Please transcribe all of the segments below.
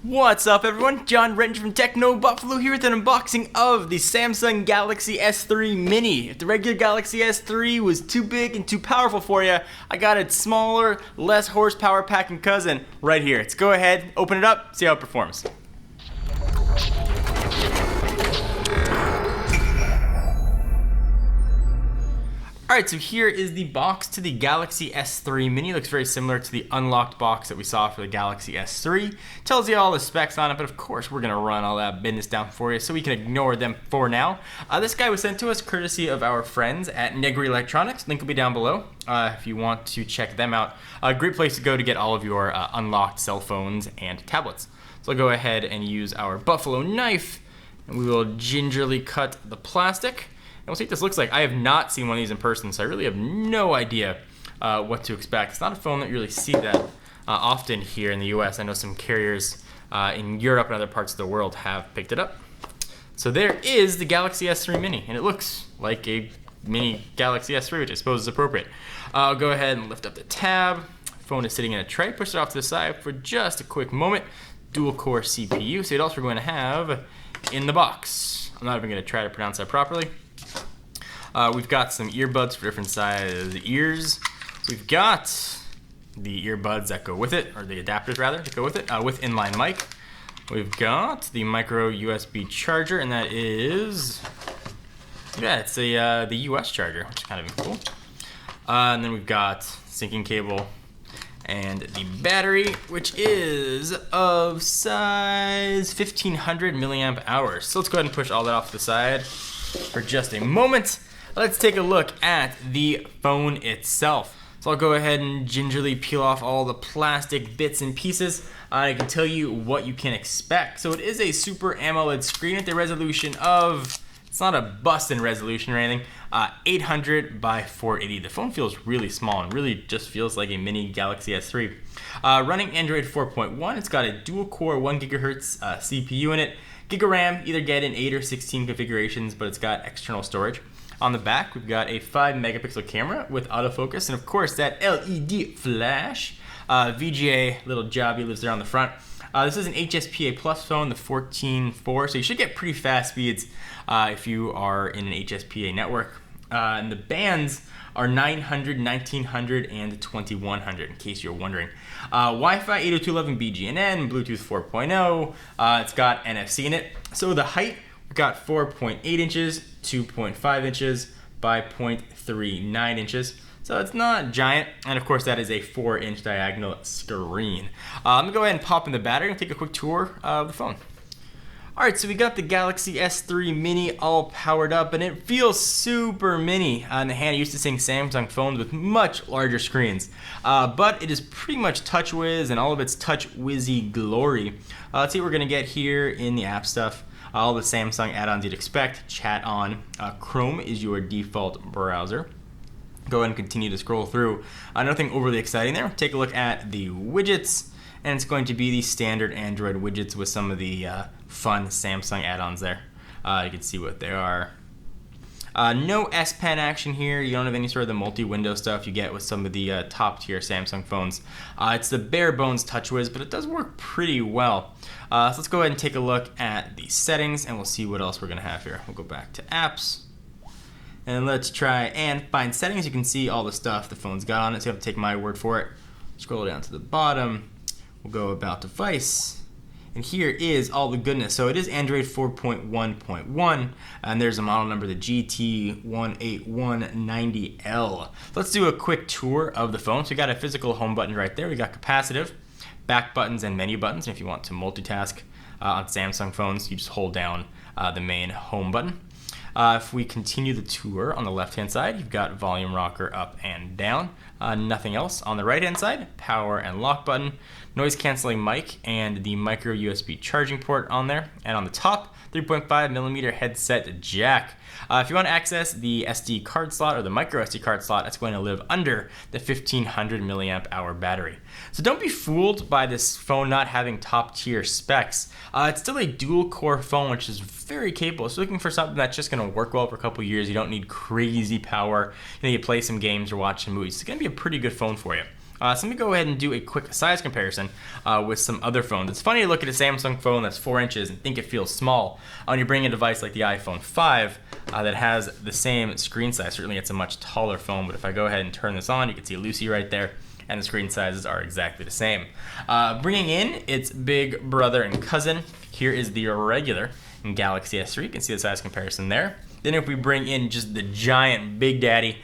What's up everyone, John Renton from Techno Buffalo here with an unboxing of the Samsung Galaxy S3 Mini. If the regular Galaxy S3 was too big and too powerful for you, I got its smaller, less horsepower packing cousin right here. Let's go ahead, open it up, see how it performs. Alright, so here is the box to the Galaxy S3 Mini. It looks very similar to the unlocked box that we saw for the Galaxy S3. Tells you all the specs on it, but of course we're going to run all that business down for you so we can ignore them for now. This guy was sent to us courtesy of our friends at Negri Electronics. Link will be down below if you want to check them out. A great place to go to get all of your unlocked cell phones and tablets. So I'll go ahead and use our Buffalo knife, and we will gingerly cut the plastic. And we'll see what this looks like. I have not seen one of these in person, so I really have no idea what to expect. It's not a phone that you really see that often here in the US. I know some carriers in Europe and other parts of the world have picked it up. So there is the Galaxy S3 Mini, and it looks like a mini Galaxy S3, which I suppose is appropriate. I'll go ahead and lift up the tab. Phone is sitting in a tray. Push it off to the side for just a quick moment. Dual core CPU. So what else we're going to have in the box? I'm not even going to try to pronounce that properly. We've got some earbuds for different size ears. We've got the earbuds that go with it, or the adapters rather, that go with it, with inline mic. We've got the micro USB charger, and that is, yeah, it's the US charger, which is kind of cool. And then we've got syncing cable and the battery, which is of size 1500 milliamp hours. So let's go ahead and push all that off to the side for just a moment. Let's take a look at the phone itself. So I'll go ahead and gingerly peel off all the plastic bits and pieces. I can tell you what you can expect. So it is a Super AMOLED screen at the resolution of, it's not a bustin' resolution or anything, 800 by 480. The phone feels really small and really just feels like a mini Galaxy S3. Running Android 4.1, it's got a dual core 1 gigahertz CPU in it. Giga RAM, either get in 8 or 16 configurations, but it's got external storage. On the back, we've got a 5 megapixel camera with autofocus, and of course that LED flash. VGA little jobby lives there on the front. This is an HSPA Plus phone, the 14.4, so you should get pretty fast speeds if you are in an HSPA network. And the bands are 900, 1900, and 2100, in case you're wondering. Wi-Fi 802.11 BGNN, Bluetooth 4.0. It's got NFC in it. So the height, we've got 4.8 inches, 2.5 inches by 0.39 inches. So it's not giant, and of course that is a 4-inch diagonal screen. Let me go ahead and pop in the battery and take a quick tour of the phone. Alright, so we got the Galaxy S3 Mini all powered up, and it feels super mini on the hand. I used to seeing Samsung phones with much larger screens, but it is pretty much TouchWiz and all of its TouchWizzy glory. Let's see what we're going to get here in the app stuff. All the Samsung add-ons you'd expect. Chat on. Chrome is your default browser. Go ahead and continue to scroll through. Nothing overly exciting there. Take a look at the widgets, and it's going to be the standard Android widgets with some of the fun Samsung add-ons there. You can see what they are. No S Pen action here. You don't have any sort of the multi-window stuff you get with some of the top-tier Samsung phones. It's the bare bones TouchWiz, but it does work pretty well. So let's go ahead and take a look at the settings, and we'll see what else we're going to have here. We'll go back to apps, and let's try and find settings. You can see all the stuff the phone's got on it, so you have to take my word for it. Scroll down to the bottom. We'll go about device. And here is all the goodness. So it is Android 4.1.1, and there's a model number, the GT18190L. Let's do a quick tour of the phone. So we got a physical home button right there. We got capacitive, back buttons, and menu buttons. And if you want to multitask on Samsung phones, you just hold down the main home button. If we continue the tour on the left-hand side, you've got volume rocker up and down. Nothing else. On the right-hand side, power and lock button, noise-canceling mic, and the micro USB charging port on there. And on the top, 3.5mm headset jack. If you want to access the SD card slot or the micro SD card slot, that's going to live under the 1500 milliamp hour battery. So don't be fooled by this phone not having top tier specs. It's still a dual core phone, which is very capable. So looking for something that's just going to work well for a couple years. You don't need crazy power. You play some games or watch some movies. It's going to be a pretty good phone for you. So let me go ahead and do a quick size comparison with some other phones. It's funny to look at a Samsung phone that's 4 inches and think it feels small when you bring a device like the iPhone 5 that has the same screen size. Certainly it's a much taller phone, but if I go ahead and turn this on, you can see Lucy right there, and the screen sizes are exactly the same. Bringing in its big brother and cousin, here is the regular Galaxy S3. You can see the size comparison there. Then if we bring in just the giant Big Daddy,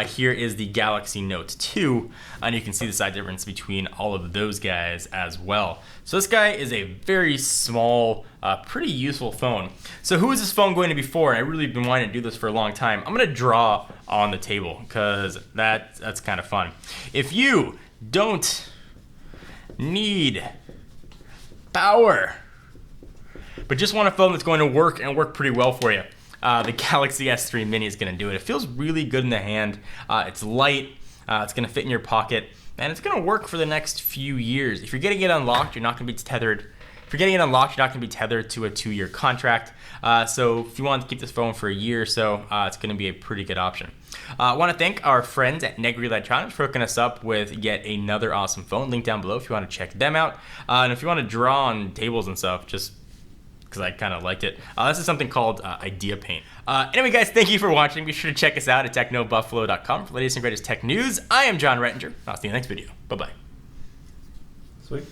here is the Galaxy Note 2, and you can see the size difference between all of those guys as well. So this guy is a very small, pretty useful phone. So who is this phone going to be for? And I really have been wanting to do this for a long time. I'm going to draw on the table because that's kind of fun. If you don't need power, but just want a phone that's going to work and work pretty well for you, the Galaxy S3 Mini is going to do it. It feels really good in the hand. It's light. It's going to fit in your pocket, and it's going to work for the next few years. If you're getting it unlocked, you're not going to be tethered. If you're getting it unlocked, you're not going to be tethered to a 2-year contract. So if you want to keep this phone for a year or so, it's going to be a pretty good option. I want to thank our friends at Negri Electronics for hooking us up with yet another awesome phone. Link down below if you want to check them out. And if you want to draw on tables and stuff, just because I kind of liked it. This is something called Idea Paint. Anyway, guys, thank you for watching. Be sure to check us out at technobuffalo.com for the latest and greatest tech news. I am John Rettinger. I'll see you in the next video. Bye-bye. Sweet.